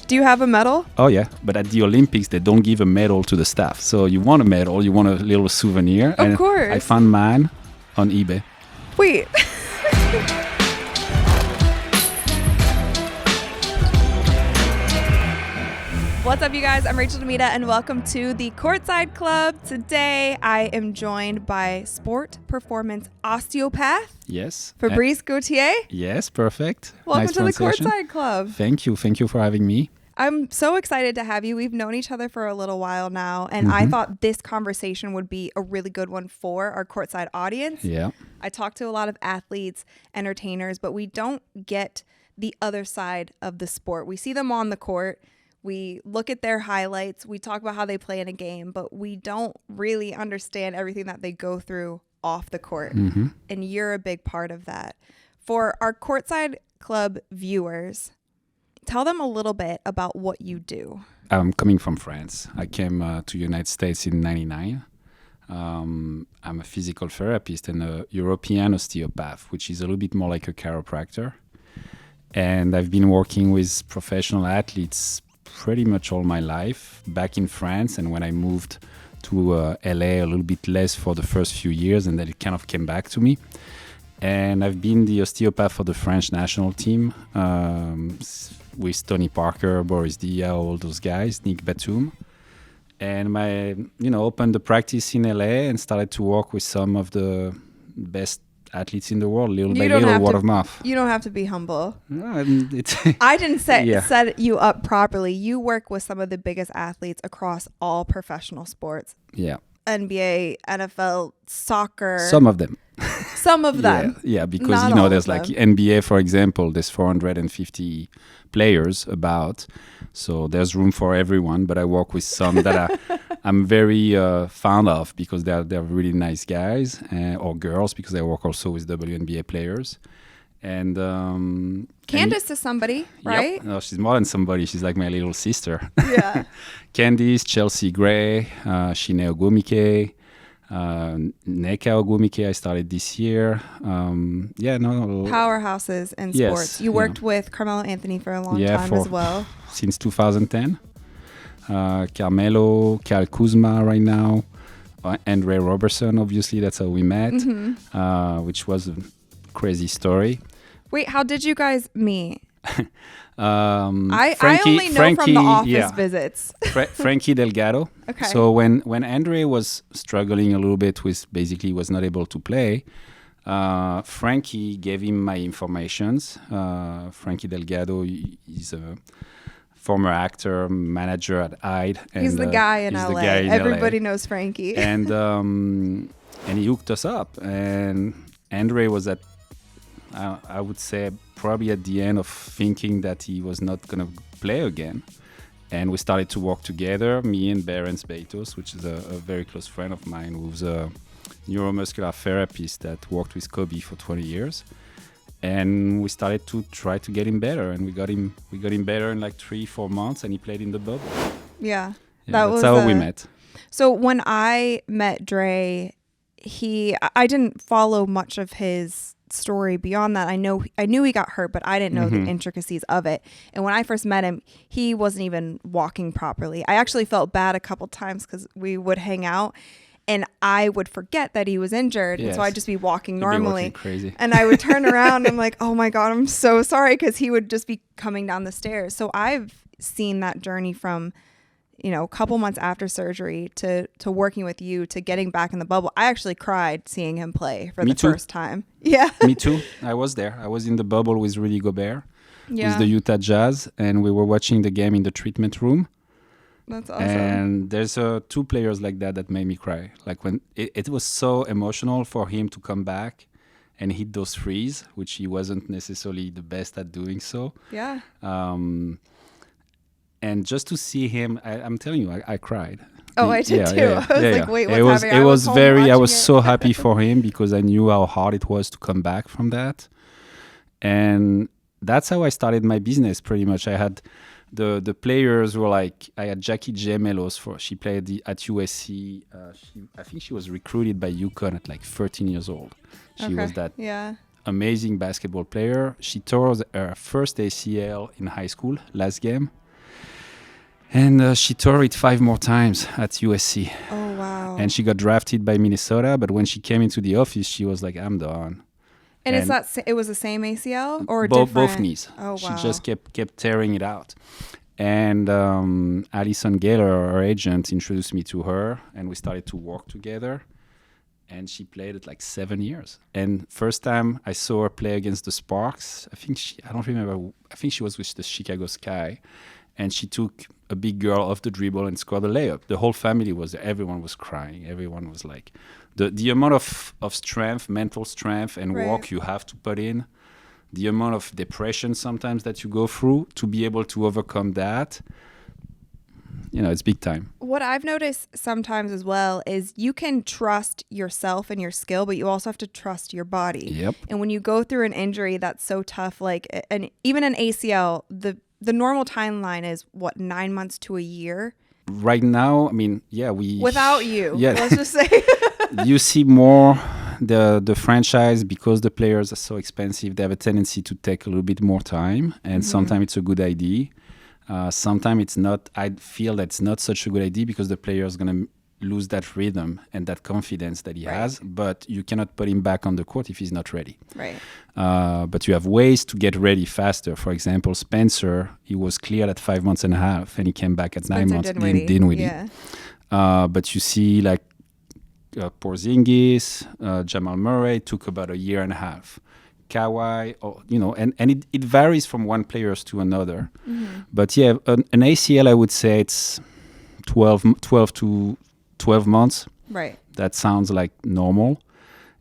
Do you have a medal? Oh, yeah. But at the Olympics, they don't give a medal to the staff. So you want a medal, you want a little souvenir. Of course. I found mine on eBay. Wait. What's up, you guys? I'm Rachel DeMita, and welcome to the Courtside Club. Today, I am joined by sport performance osteopath. Yes. Fabrice Gautier. Yes, perfect. Welcome nice to the Courtside Club. Thank you. Thank you for having me. I'm so excited to have you. We've known each other for a little while now, and I thought this conversation would be a really good one for our Courtside audience. Yeah. I talk to a lot of athletes, entertainers, but we don't get the other side of the sport. We see them on the court. We look at their highlights. We talk about how they play in a game, but we don't really understand everything that they go through off the court. And you're a big part of that. For our Courtside Club viewers, tell them a little bit about what you do. I'm coming from France. I came to United States in '99. I'm a physical therapist and a European osteopath, which is a little bit more like a chiropractor. And I've been working with professional athletes pretty much all my life back in France, and when I moved to LA a little bit less for the first few years, and then it kind of came back to me. And I've been the osteopath for the French national team with Tony Parker, Boris Dia, all those guys, Nick Batum. And opened the practice in LA and started to work with some of the best athletes in the world, little by little, word of mouth. You don't have to be humble. No, I didn't set you up properly. You work with some of the biggest athletes across all professional sports. Yeah. NBA, NFL, soccer. Some of them. Some of them. Yeah, because, there's like NBA, for example, there's 450 players about. So there's room for everyone. But I work with some that I'm very fond of because they're really nice guys or girls, because I work also with WNBA players. And Candace is somebody, right? Yep. No, she's more than somebody. She's like my little sister. Yeah. Candace, Chelsea Gray, Shine Ogumike, Neka Ogumike I started this year. Powerhouses in sports. You worked with Carmelo Anthony for a long time as well. Since 2010. Carmelo, Kuzma right now, and Roberson, obviously, that's how we met, which was a crazy story. Wait, how did you guys meet? I only know from the office visits. Frankie Delgado. Okay. So when Andre was struggling a little bit with, basically was not able to play, Frankie gave him my informations. Frankie Delgado is a former actor, manager at Hyde. He's the guy in LA. Everybody knows Frankie. And he hooked us up. And Andre was at, I would say, probably at the end of thinking that he was not going to play again. And we started to work together, me and Berens Beitos, which is a very close friend of mine, who's a neuromuscular therapist that worked with Kobe for 20 years. And we started to try to get him better, and we got him better in like 3-4 months, and he played in the bubble. Yeah, that's how we met. So when I met Dre, I didn't follow much of his story beyond that. I knew he got hurt, but I didn't know the intricacies of it. And when I first met him, he wasn't even walking properly. I actually felt bad a couple times because we would hang out and I would forget that he was injured. Yes. And so I'd just be walking normally. You'd be walking crazy. And I would turn around and I'm like, oh my God, I'm so sorry, because he would just be coming down the stairs. So I've seen that journey from, a couple months after surgery to working with you to getting back in the bubble. I actually cried seeing him play for the first time. Yeah. Me too. I was there. I was in the bubble with Rudy Gobert, with the Utah Jazz, and we were watching the game in the treatment room. That's awesome. And there's 2 players like that made me cry. Like when it was so emotional for him to come back and hit those threes, which he wasn't necessarily the best at doing so. Yeah. And just to see him, I'm telling you, I cried. Oh, I did too. I was like, wait, what's happening? I was so happy for him because I knew how hard it was to come back from that. And that's how I started my business pretty much. I had the players were like, I had Jackie Gemelos she played at USC. I think she was recruited by UConn at like 13 years old. She was that amazing basketball player. She tore her first ACL in high school, last game. And she tore it 5 more times at USC. Oh, wow. And she got drafted by Minnesota, but when she came into the office, she was like, I'm done. And is that it was the same ACL or both different? knees. Oh, wow. She just kept tearing it out. And Alison Gaylor, her agent, introduced me to her, and we started to work together. And she played it like 7 years. And first time I saw her play against the Sparks, I don't remember, I think she was with the Chicago Sky. And she took a big girl off the dribble and scored a layup. The whole family was there. Everyone was crying. Everyone was like, the amount of strength, mental strength and work you have to put in, the amount of depression sometimes that you go through to be able to overcome that, it's big time. What I've noticed sometimes as well is you can trust yourself and your skill, but you also have to trust your body. Yep. And when you go through an injury that's so tough, like even an ACL, the normal timeline is 9 months to a year? Right now, without you, let's just say. You see more the franchise, because the players are so expensive, they have a tendency to take a little bit more time, and sometimes it's a good idea. Sometimes it's not. I feel that's not such a good idea because the player is going to lose that rhythm and that confidence that he has, but you cannot put him back on the court if he's not ready. Right. But you have ways to get ready faster. For example, Spencer, he was cleared at 5 months and a half, and he came back at 9 months in Dinwiddie. Yeah. But you see, like Porzingis, Jamal Murray took about a year and a half. Kawhi, and it varies from one player to another. But yeah, an ACL, I would say it's 12 to 12 months. Right. That sounds like normal.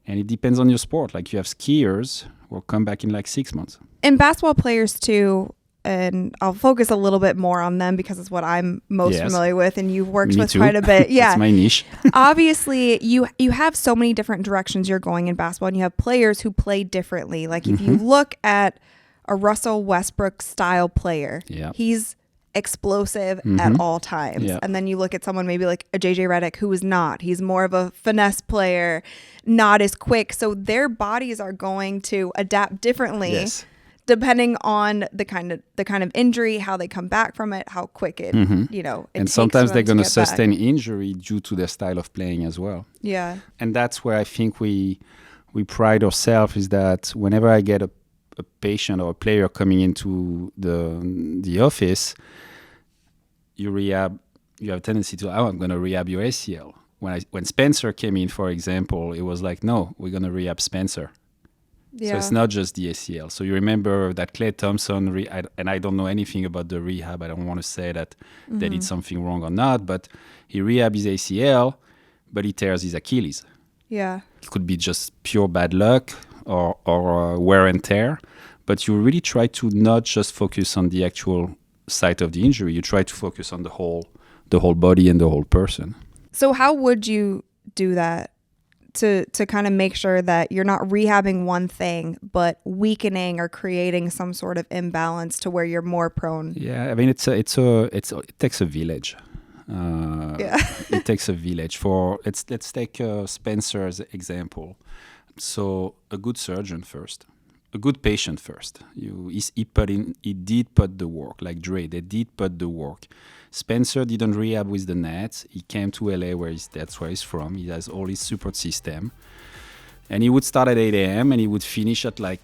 And it depends on your sport. Like you have skiers who will come back in like 6 months. And basketball players too, and I'll focus a little bit more on them because it's what I'm most familiar with, and you've worked with quite a bit. Yeah. That's my niche. Obviously, you have so many different directions you're going in basketball, and you have players who play differently. Like if you look at a Russell Westbrook style player, he's explosive at all times. And then you look at someone maybe like a JJ Redick who is not. He's more of a finesse player, not as quick. So their bodies are going to adapt differently depending on the kind of injury, how they come back from it, how quick it, it and sometimes they're going to sustain injury due to their style of playing as well. Yeah. And that's where I think we pride ourselves, is that whenever I get a patient or a player coming into the office, you have a tendency to, I'm going to rehab your ACL. When Spencer came in, for example, it was like, no, we're going to rehab Spencer. Yeah. So it's not just the ACL. So you remember that Klay Thompson, and I don't know anything about the rehab. I don't want to say that they did something wrong or not, but he rehabs his ACL, but he tears his Achilles. Yeah. It could be just pure bad luck or wear and tear. But you really try to not just focus on the actual site of the injury. You try to focus on the whole body and the whole person. So how would you do that to kind of make sure that you're not rehabbing one thing, but weakening or creating some sort of imbalance to where you're more prone? Yeah, I mean, it takes a village. It takes a village. Let's take Spencer as an example. So a good surgeon first. A good patient first. He did put the work, like Dre. They did put the work. Spencer didn't rehab with the Nets. He came to LA, that's where he's from. He has all his support system, and he would start at 8 a.m. and he would finish at like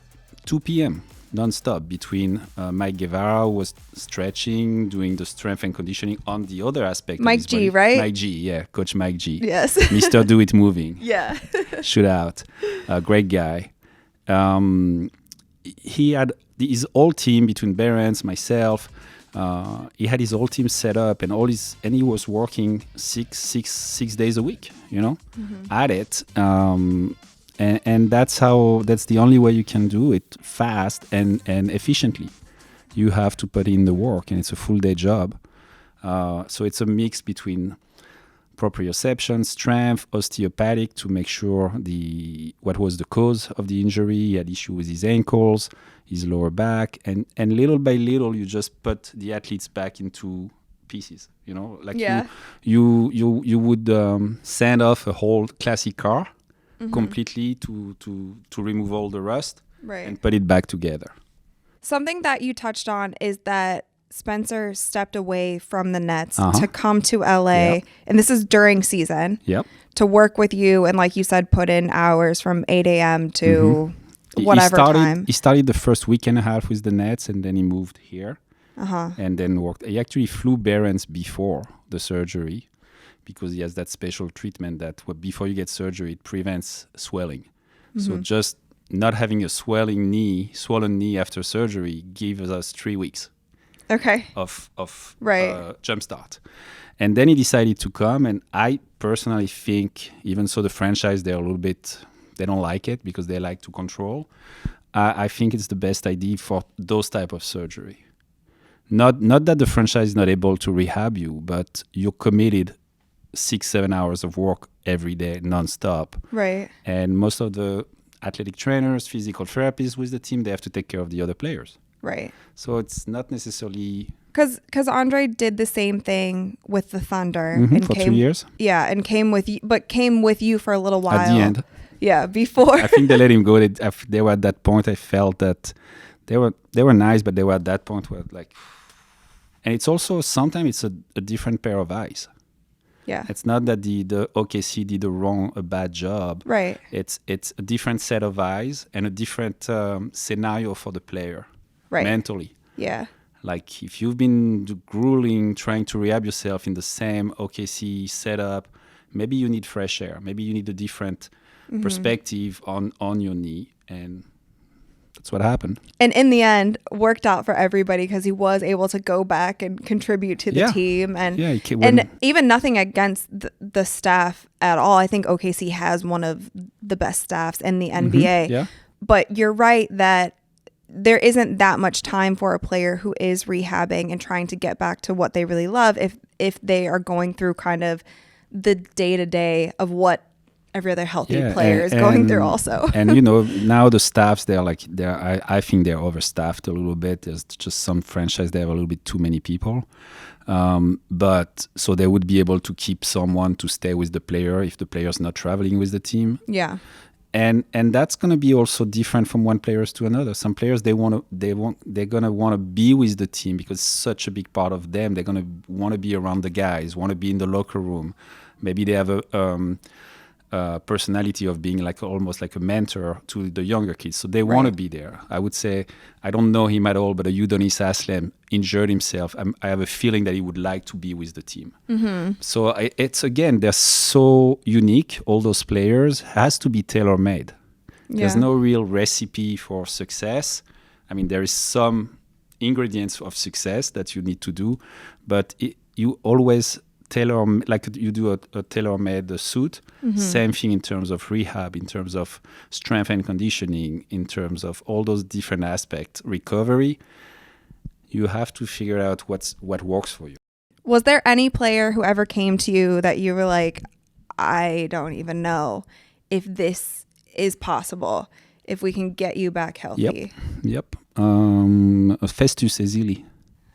2 p.m. non-stop. Between Mike Guevara, who was stretching, doing the strength and conditioning on the other aspect. Mike G, right? Mike G, yeah, Coach Mike G. Yes. Mr. Do It Moving. Yeah. Shoot out. Great guy. He had his whole team between Berens, myself. He had his whole team set up, and he was working six days a week, at it. And that's the only way you can do it fast and efficiently. You have to put in the work, and it's a full day job. So it's a mix between proprioception, strength, osteopathic to make sure what was the cause of the injury. He had issue with his ankles, his lower back, and little by little you just put the athletes back into pieces. You would sand off a whole classic car completely to remove all the rust and put it back together. Something that you touched on is that Spencer stepped away from the Nets Uh-huh. to come to LA, Yep. and this is during season, Yep. to work with you and, like you said, put in hours from 8 a.m. to He- whatever he started, time. He started the first week and a half with the Nets, and then he moved here Uh-huh. and then worked. He actually flew Barons before the surgery because he has that special treatment that before you get surgery, it prevents swelling. So just not having a swollen knee after surgery gives us 3 weeks Okay. of Right. jump start. And then he decided to come, and I personally think, even so the franchise, they don't like it because they like to control. I think it's the best idea for those type of surgery. Not that the franchise is not able to rehab you, but you're committed 6-7 hours of work every day, nonstop. Right. And most of the athletic trainers, physical therapists with the team, they have to take care of the other players. Right. So it's not necessarily Because Andre did the same thing with the Thunder and for came 2 years. Yeah, and came with you for a little while. At the end. Yeah, before. I think they let him go. They were at that point. I felt that they were nice, but they were at that point where like, and it's also sometimes it's a different pair of eyes. Yeah. It's not that the OKC did a bad job. Right. It's a different set of eyes and a different scenario for the player Right. mentally. Yeah. Like if you've been grueling trying to rehab yourself in the same OKC setup, maybe you need fresh air. Maybe you need a different perspective on your knee, and that's what happened. And in the end, worked out for everybody because he was able to go back and contribute to the team. And Yeah, and even nothing against the staff at all. I think OKC has one of the best staffs in the NBA. Yeah. But you're right that there isn't that much time for a player who is rehabbing and trying to get back to what they really love if they are going through kind of the day-to-day of what every other healthy player is going through also. And now the staffs, I think they're overstaffed a little bit. There's just some franchise, they have a little bit too many people. But so they would be able to keep someone to stay with the player if the player's not traveling with the team. Yeah. And that's going to be also different from one player to another. Some players they're going to want to be with the team because it's such a big part of them. They're going to want to be around the guys, want to be in the locker room. Maybe they have a personality of being almost like a mentor to the younger kids, so they want to be there. I would say I don't know him at all, but Udonis Haslem injured himself. I have a feeling that he would like to be with the team. So it's again, they're so unique. All those players has to be tailor-made. There's no real recipe for success. I mean, there is some ingredients of success that you need to do, but you always tailor, like you do a tailor-made suit. Same thing in terms of rehab, in terms of strength and conditioning, in terms of all those different aspects. Recovery, you have to figure out what works for you. Was there any player who ever came to you that you were like, I don't even know if this is possible, if we can get you back healthy? Yep. Festus Ezeli.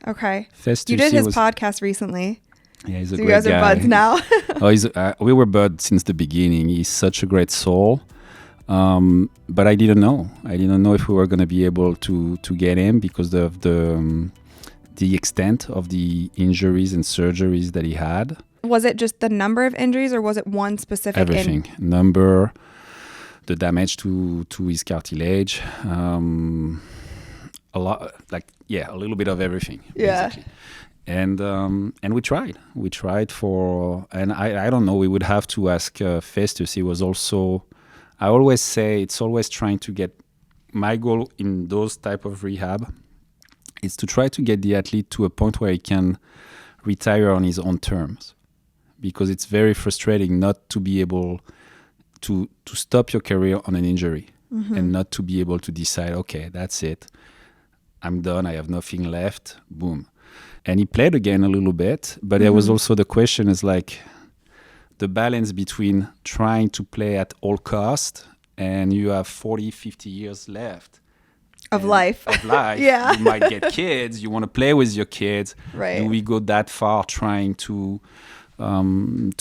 Okay. Festus, you did his podcast recently. Yeah, he's a So great you guys guy. are buds now. We were buds since the beginning. He's such a great soul. But I didn't know. I didn't know if we were going to be able to get him because of the extent of the injuries and surgeries that he had. Was it just the number of injuries or was it one specific? Everything. Number, the damage to his cartilage, a lot, a little bit of everything. Yeah. Basically. And we tried. And I don't know, we would have to ask Festus. He was also, I always say, it's always trying to get, my goal in those type of rehab is to try to get the athlete to a point where he can retire on his own terms. Because it's very frustrating not to be able to stop your career on an injury and not to be able to decide, okay, that's it. I'm done. I have nothing left. Boom. And he played again a little bit, but there was also the question is like the balance between trying to play at all cost and you have 40, 50 years left. Of life. Yeah. You might get kids. You want to play with your kids. Right. Do we go that far trying to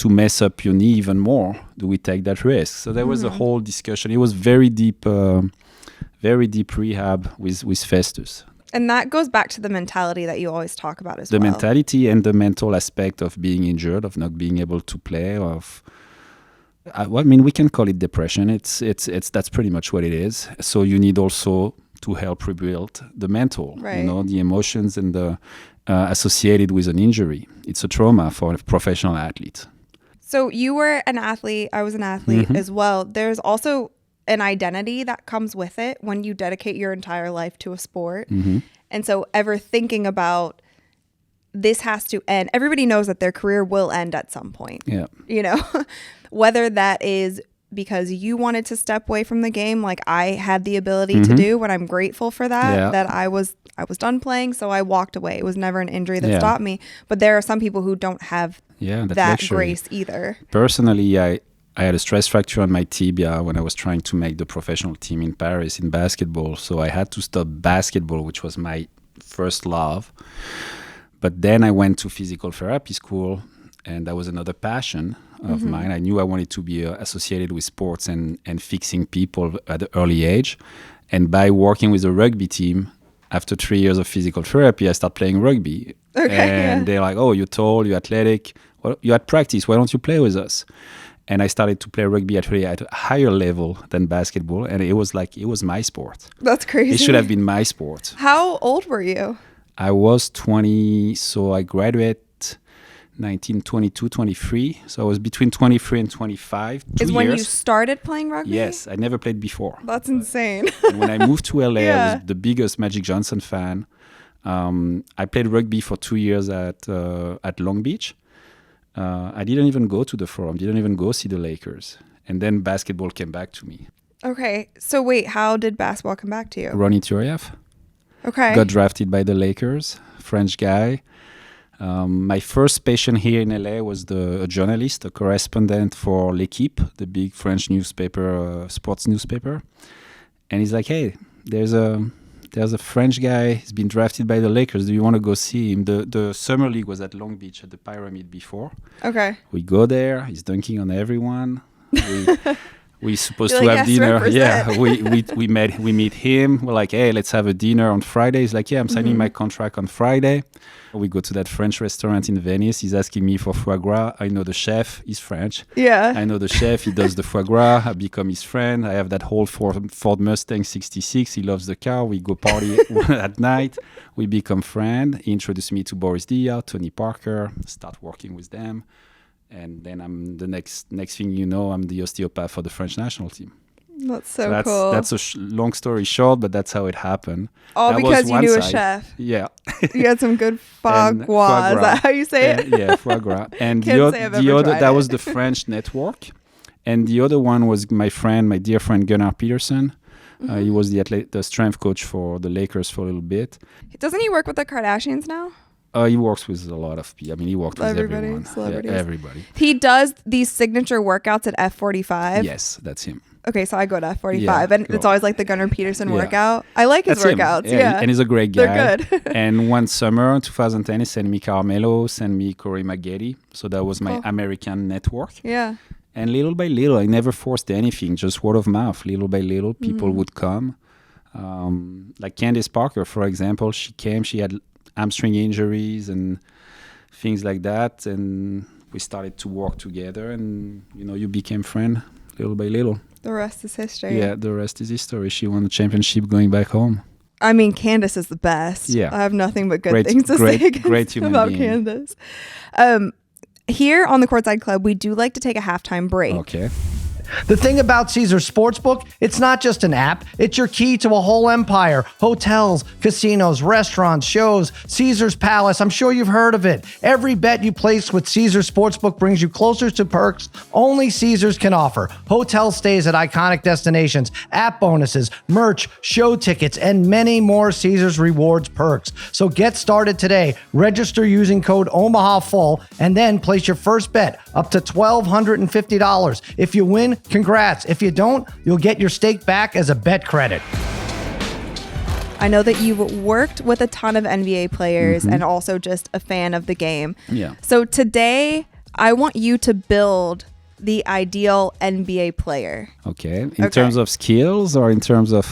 mess up your knee even more? Do we take that risk? So there was a whole discussion. It was very deep rehab with Festus. And that goes back to the mentality that you always talk about as The well. mentality and the mental aspect of being injured, of not being able to play, we can call it depression. It's that's pretty much what it is. So you need also to help rebuild the mental, Right. the emotions and the associated with an injury. It's a trauma for a professional athlete. So you were an athlete. I was an athlete Mm-hmm. as well. There's also an identity that comes with it when you dedicate your entire life to a sport. Mm-hmm. And so ever thinking about this has to end, everybody knows that their career will end at some point. Yeah. Whether that is because you wanted to step away from the game, like I had the ability to do, and I'm grateful for that, that I was done playing, so I walked away. It was never an injury that stopped me. But there are some people who don't have that's that luxury. grace either. Personally, I had a stress fracture on my tibia when I was trying to make the professional team in Paris in basketball. So I had to stop basketball, which was my first love. But then I went to physical therapy school, and that was another passion of mine. I knew I wanted to be associated with sports and fixing people at an early age. And by working with a rugby team, after 3 years of physical therapy, I started playing rugby. And they're like, oh, you're tall, you're athletic, well, you're at practice, why don't you play with us? And I started to play rugby at a higher level than basketball. And it was my sport. That's crazy. It should have been my sport. How old were you? I was 20, so I graduated 1922, 23. So I was between 23 and 25. Is when you started playing rugby? Yes, I never played before. That's insane. And when I moved to LA, I was the biggest Magic Johnson fan. I played rugby for 2 years at Long Beach. I didn't even go to the Forum, didn't even go see the Lakers. And then basketball came back to me. Okay, so wait, how did basketball come back to you? Ronny Turiaf. Okay. Got drafted by the Lakers, French guy. My first patient here in LA was a journalist, a correspondent for L'Équipe, the big French newspaper, sports newspaper. And he's like, hey, there's a French guy. He's been drafted by the Lakers. Do you want to go see him? The summer league was at Long Beach at the Pyramid before. Okay. We go there. He's dunking on everyone. We supposed You're to like, have yes, dinner. represent. Yeah, we meet him. We're like, hey, let's have a dinner on Friday. He's like, yeah, I'm signing my contract on Friday. We go to that French restaurant in Venice. He's asking me for foie gras. I know the chef. He's French. Yeah. I know the chef. He does the foie gras. I become his friend. I have that whole Ford Mustang 66. He loves the car. We go party at night. We become friends. He introduced me to Boris Diaw, Tony Parker. Start working with them. And then I'm the next thing you know, I'm the osteopath for the French national team. That's so cool. That's a long story short, but that's how it happened. All that because was you one knew a side. chef. Yeah. You had some good foie And gras. Is that how you say it? Yeah, foie gras. And Can't say I've the ever other tried that it. was the French network, and the other one was my dear friend Gunnar Peterson. He was the strength coach for the Lakers for a little bit. Doesn't he work with the Kardashians now? He works with a lot of people. I mean, he worked with Everybody, everyone. celebrities. Yeah, everybody. He does these signature workouts at F45. Yes, that's him. Okay, so I go to F45, Yeah, and go. it's always like the Gunnar Peterson Yeah. workout. I like his That's him. workouts. Yeah, Yeah. and he's a great guy. They're good. And one summer, 2010, he sent me Carmelo, sent me Corey Maggette. So that was my Cool. American network. Yeah. And little by little, I never forced anything, just word of mouth. Little by little, people would come. Like Candace Parker, for example, she came, she had hamstring injuries and things like that. And we started to work together and, you became friends little by little. The rest is history. Yeah, the rest is history. She won the championship going back home. I mean, Candace is the best. Yeah. I have nothing but good Great- things to great- say against great human about being. Candace. Here on the Courtside Club, we do like to take a halftime break. Okay. The thing about Caesars Sportsbook, it's not just an app, it's your key to a whole empire. Hotels, casinos, restaurants, shows, Caesars Palace, I'm sure you've heard of it. Every bet you place with Caesars Sportsbook brings you closer to perks only Caesars can offer. Hotel stays at iconic destinations, app bonuses, merch, show tickets, and many more Caesars Rewards perks. So get started today. Register using code OMAHAFULL and then place your first bet up to $1,250. If you win, congrats. If you don't, you'll get your stake back as a bet credit. I know that you've worked with a ton of NBA players and also just a fan of the game. Yeah. So today, I want you to build the ideal NBA player. Okay. In terms of skills or in terms of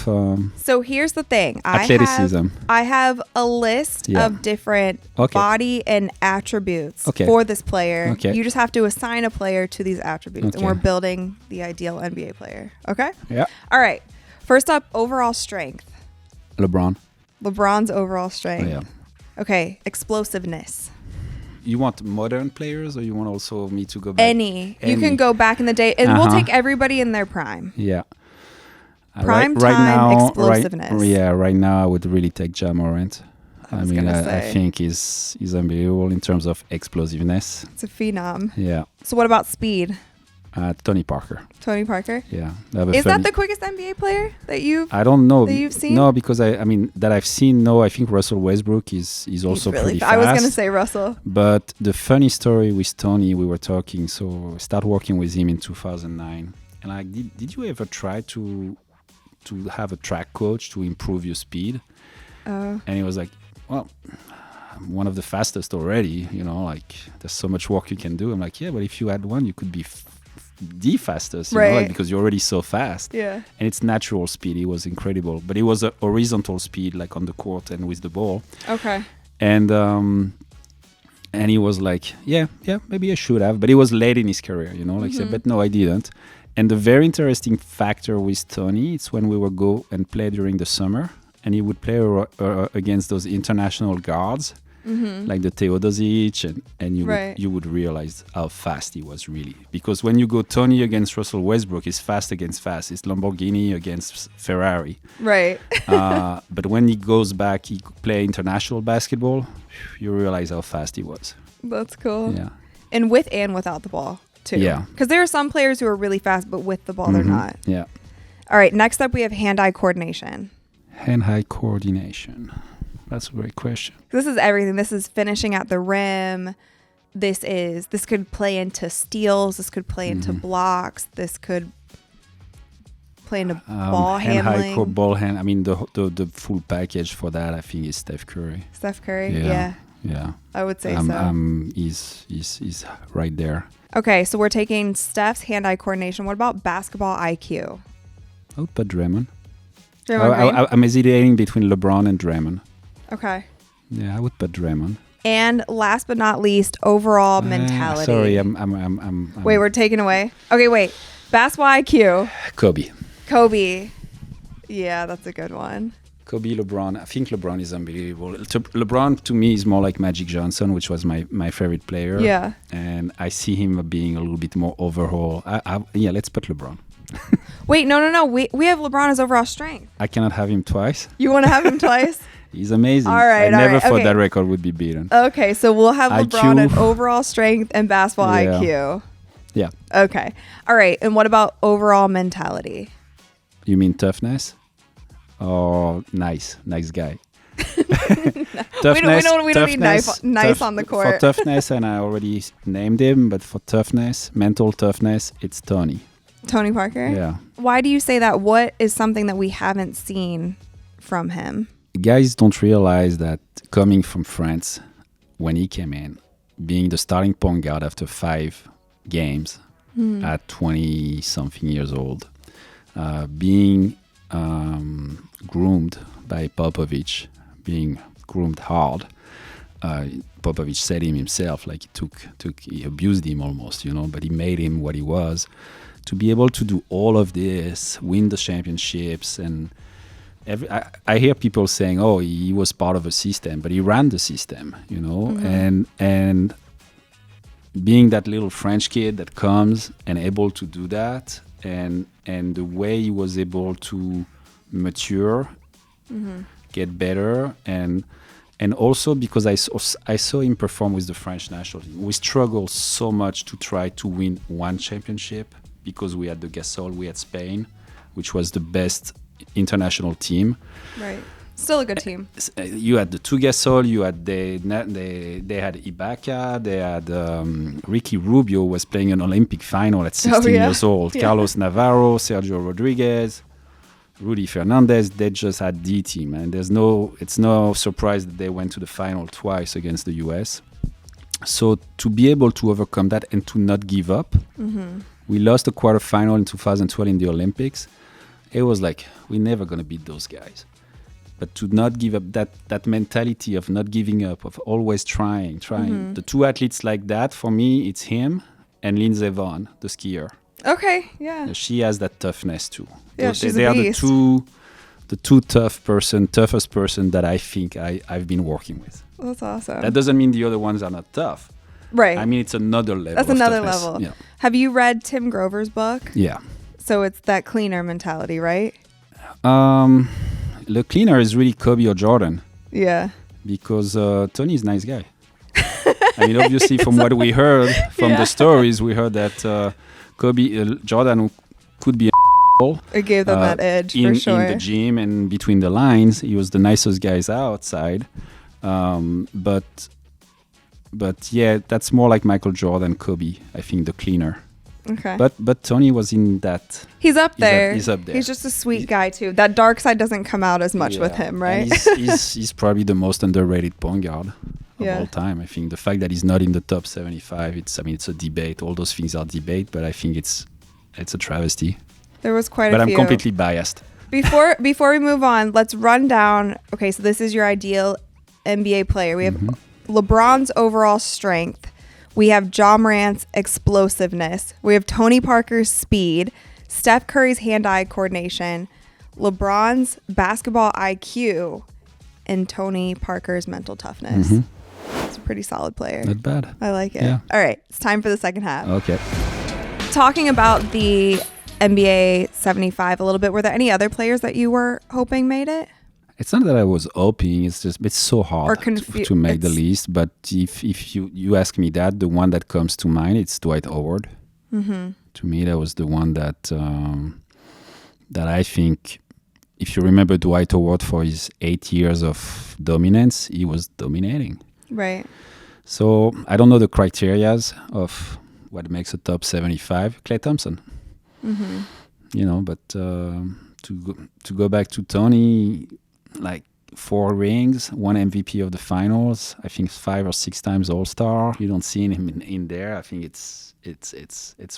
So here's the thing. athleticism? I have a list of different body and attributes for this player. Okay. You just have to assign a player to these attributes, and we're building the ideal NBA player. Okay? Yeah. All right. First up, overall strength. LeBron's overall strength. Yeah. Okay. Explosiveness. You want modern players, or you want also me to go back? Any. You can go back in the day, and we'll take everybody in their prime. Yeah. Prime time explosiveness. Right now I would really take Ja Morant. I think he's unbelievable in terms of explosiveness. It's a phenom. Yeah. So what about speed? Tony Parker. Tony Parker? Yeah. Is that the quickest NBA player that I don't know. That you've seen? No, because that I've seen. No, I think Russell Westbrook is also really pretty fast. I was going to say Russell. But the funny story with Tony, we were talking. So I started working with him in 2009. And did you ever try to have a track coach to improve your speed? And he was like, well, I'm one of the fastest already. There's so much work you can do. I'm like, yeah, but if you had one, you could be the fastest, because you're already so fast. Yeah. And it's natural speed. It was incredible. But it was a horizontal speed, like on the court and with the ball. Okay. And he was like, yeah, maybe I should have. But he was late in his career, he said, but no, I didn't. And the very interesting factor with Tony, it's when we would go and play during the summer, and he would play against those international guards, like the Teodosic, and you would realize how fast he was really. Because when you go Tony against Russell Westbrook, it's fast against fast. It's Lamborghini against Ferrari. Right. But when he goes back, he play international basketball, you realize how fast he was. That's cool. Yeah. And with and without the ball, too. Yeah. Because there are some players who are really fast, but with the ball, they're not. Yeah. All right. Next up, we have hand-eye coordination. Hand-eye coordination. That's a great question. This is everything. This is finishing at the rim. This could play into steals. This could play into blocks. This could play into ball handling. Ball hand. The full package for that, I think, is Steph Curry. Steph Curry. Yeah. I would say so. He's right there. Okay, so we're taking Steph's hand-eye coordination. What about basketball IQ? I would put Draymond. I'm hesitating between LeBron and Draymond. Okay. Yeah, I would put Draymond. And last but not least, overall mentality. Sorry, I'm Wait, we're taking away. Okay, wait. Basketball IQ. Kobe. Yeah, that's a good one. Kobe, LeBron. I think LeBron is unbelievable. LeBron to me is more like Magic Johnson, which was my favorite player. Yeah. And I see him being a little bit more overhaul. Let's put LeBron. Wait, no. We have LeBron as overall strength. I cannot have him twice. You want to have him twice? He's amazing. All right. I never thought that record would be beaten. Okay, so we'll have LeBron at overall strength and basketball IQ. Yeah. Okay. All right. And what about overall mentality? You mean toughness? Oh, nice guy. Toughness, we don't need nice on the court. For toughness, and I already named him, but for toughness, mental toughness, it's Tony. Tony Parker? Yeah. Why do you say that? What is something that we haven't seen from him? Guys don't realize that coming from France, when he came in, being the starting point guard after 5 games at 20-something years old, being groomed by Popovich, being groomed hard. Popovich said him himself, like he abused him almost, but he made him what he was. To be able to do all of this, win the championships, and I hear people saying, "Oh, he was part of a system," but he ran the system, and being that little French kid that comes and able to do that, and the way he was able to mature, get better, and also because I saw him perform with the French national team. We struggled so much to try to win one championship because we had the Gasol, we had Spain, which was the best international team. Right. Still a good team. You had the two Gasol, you had they had Ibaka, they had Ricky Rubio was playing an Olympic final at 16 years old. Yeah. Carlos Navarro, Sergio Rodriguez, Rudy Fernandez, they just had the team, and it's no surprise that they went to the final twice against the US. So to be able to overcome that and to not give up, We lost the quarterfinal in 2012 in the Olympics. It was like, we're never going to beat those guys. But to not give up, that mentality of not giving up, of always trying. Mm-hmm. The two athletes like that, for me, it's him and Lindsey Vonn, the skier. Okay, yeah. She has that toughness too. Yeah, she's a beast. The two toughest person that I think I've been working with. That's awesome. That doesn't mean the other ones are not tough. Right. I mean, it's another level. That's of another toughness. level. Yeah. Have you read Tim Grover's book? Yeah. So it's that cleaner mentality, right? The cleaner is really Kobe or Jordan. Yeah. Because Tony's a nice guy. I mean, obviously, from what we heard from the stories, we heard that Jordan could be it gave them that edge for sure. In the gym and between the lines, he was the nicest guys outside. But yeah, that's more like Michael Jordan, Kobe. I think the cleaner. Okay. But Tony was in that. He's up there. He's up there. He's just a sweet guy too. That dark side doesn't come out as much with him, right? He's probably the most underrated point guard of all time. I think the fact that he's not in the top 75, it's a debate. All those things are debate, but I think it's a travesty. There was quite a few. But I'm completely biased. Before we move on, let's run down. Okay, so this is your ideal NBA player. We have LeBron's overall strength. We have Ja Morant's explosiveness. We have Tony Parker's speed, Steph Curry's hand-eye coordination, LeBron's basketball IQ, and Tony Parker's mental toughness. It's a pretty solid player. Not bad. I like it. Yeah. All right, it's time for the second half. Okay. Talking about the NBA 75 a little bit, were there any other players that you were hoping made it? It's not that I was hoping. It's just it's so hard to make the list. But if you ask me that, the one that comes to mind, it's Dwight Howard. Mm-hmm. To me, that was the one that I think, if you remember Dwight Howard for his 8 years of dominance, he was dominating. Right. So I don't know the criterias of what makes a top 75. Klay Thompson. Mm-hmm. But to go back to Tony, like 4 rings, 1 MVP of the finals. I think 5 or 6 times All-Star. You don't see him in there. I think it's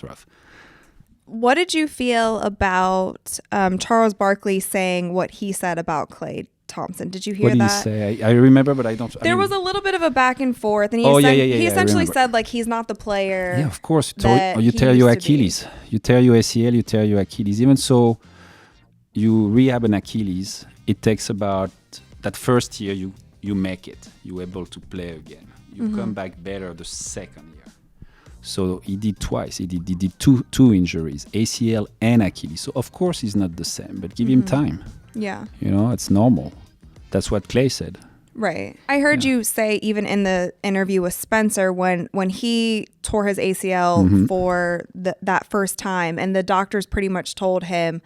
rough. What did you feel about Charles Barkley saying what he said about Klay Thompson? Did you hear that? What did he say? I remember, but I don't. There was a little bit of a back and forth, and he essentially said like he's not the player. Yeah, of course. You tear your Achilles, you tear your ACL, you tear your Achilles. Even so, you rehab an Achilles. It takes about that first year you make it. You're able to play again. You come back better the second year. So he did twice. He did two injuries, ACL and Achilles. So of course he's not the same, but give him time. Yeah. It's normal. That's what Klay said. Right. I heard you say even in the interview with Spencer when he tore his ACL for that first time, and the doctors pretty much told him,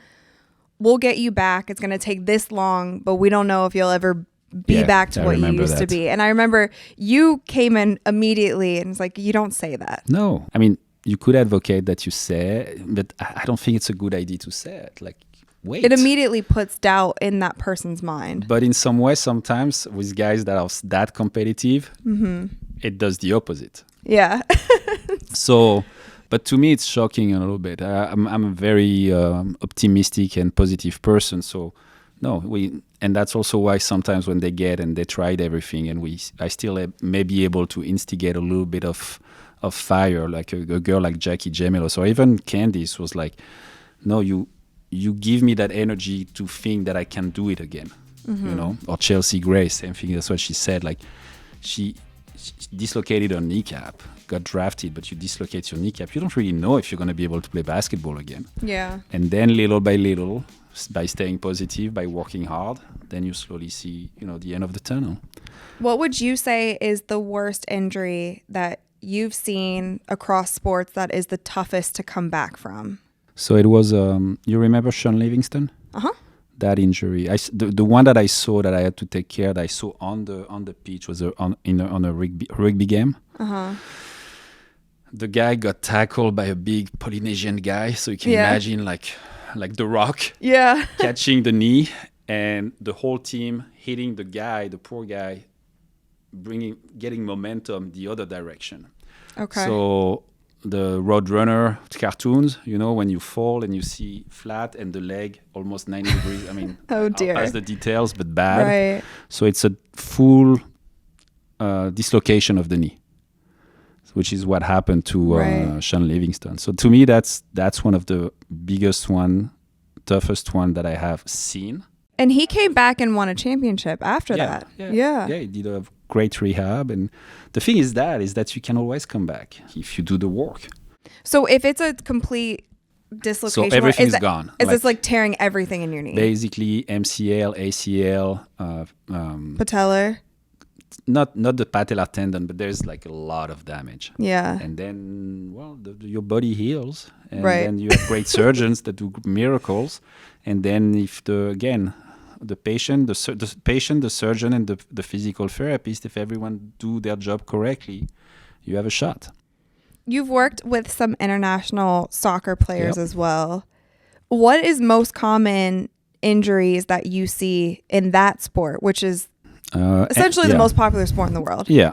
we'll get you back. It's going to take this long, but we don't know if you'll ever be back to what you used to be. And I remember you came in immediately and it's like, you don't say that. No. I mean, you could advocate that you say, but I don't think it's a good idea to say it. Like, wait. It immediately puts doubt in that person's mind. But in some way, sometimes with guys that are that competitive, it does the opposite. Yeah. So... But to me, it's shocking a little bit. I'm a very optimistic and positive person. So, and that's also why sometimes when they get and they tried everything, and I still may be able to instigate a little bit of fire, like a girl like Jackie Gemelos or even Candace was like, no, you give me that energy to think that I can do it again, Or Chelsea Gray, same thing. That's what she said. Like she dislocated her kneecap. Got drafted, but you dislocate your kneecap, you don't really know if you're going to be able to play basketball again. Yeah. And then little by little, by staying positive, by working hard, then you slowly see, the end of the tunnel. What would you say is the worst injury that you've seen across sports that is the toughest to come back from? So it was, you remember Sean Livingston? Uh-huh. That injury, the one that I saw that I had to take care, that I saw on the pitch was on a rugby game. Uh-huh. The guy got tackled by a big Polynesian guy, so you can imagine like The Rock, catching the knee, and the whole team hitting the poor guy, getting momentum the other direction. Okay. So the Roadrunner cartoons, you know, when you fall and you see flat and the leg almost 90 degrees. I mean, Oh dear. I'll pass the details, but bad. Right. So it's a full dislocation of the knee, which is what happened to Right. Sean Livingston. So to me, that's one of the biggest one, toughest one that I have seen. And he came back and won a championship after Yeah, that. yeah. He did a great rehab, and the thing is that you can always come back if you do the work. So if it's a complete dislocation, So everything's is gone. Is this like tearing everything in your knee? Basically MCL, ACL, Patellar. not the patellar tendon, but there's like a lot of damage. Yeah. And then, well, your body heals, and Right. then you have great surgeons that do miracles. And then if the patient, the surgeon, and the physical therapist, if everyone do their job correctly, you have a shot. You've worked with some international soccer players Yep. as well. What is most common injuries that you see in that sport, which is essentially the most popular sport in the world? Yeah.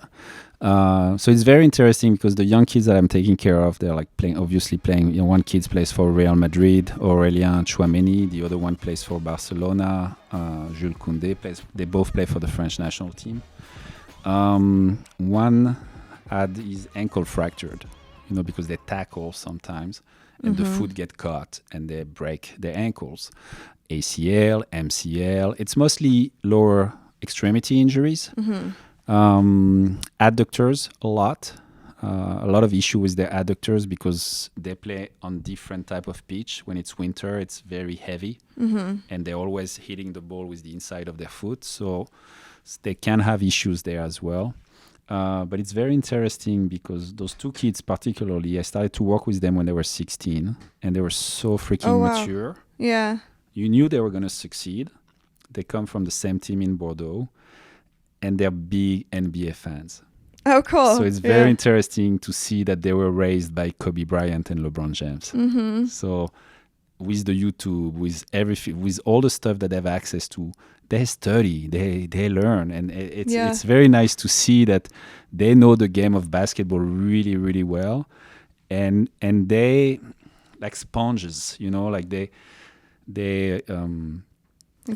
So it's very interesting because the young kids that I'm taking care of, they're like obviously playing. You know, one kid plays for Real Madrid, Aurélien Tchouameni. The other one plays for Barcelona. Jules Koundé plays. They both play for the French national team. One had his ankle fractured, you know, because they tackle sometimes, and the foot get caught and they break their ankles. ACL, MCL. It's mostly lower extremity injuries. Adductors a lot of issue with their adductors because they play on different type of pitch. When it's winter, it's very heavy, and they're always hitting the ball with the inside of their foot, so they can have issues there as well. But it's very interesting because those two kids particularly, I started to work with them when they were 16, and they were so freaking mature. Yeah. You knew they were going to succeed. They come from the same team in Bordeaux, and they're big NBA fans. Oh, cool. So it's very interesting to see that they were raised by Kobe Bryant and LeBron James. So with the YouTube, with everything, with all the stuff that they have access to, they study, they learn, and it's very nice to see that they know the game of basketball really, really well, and they like sponges, you know, like they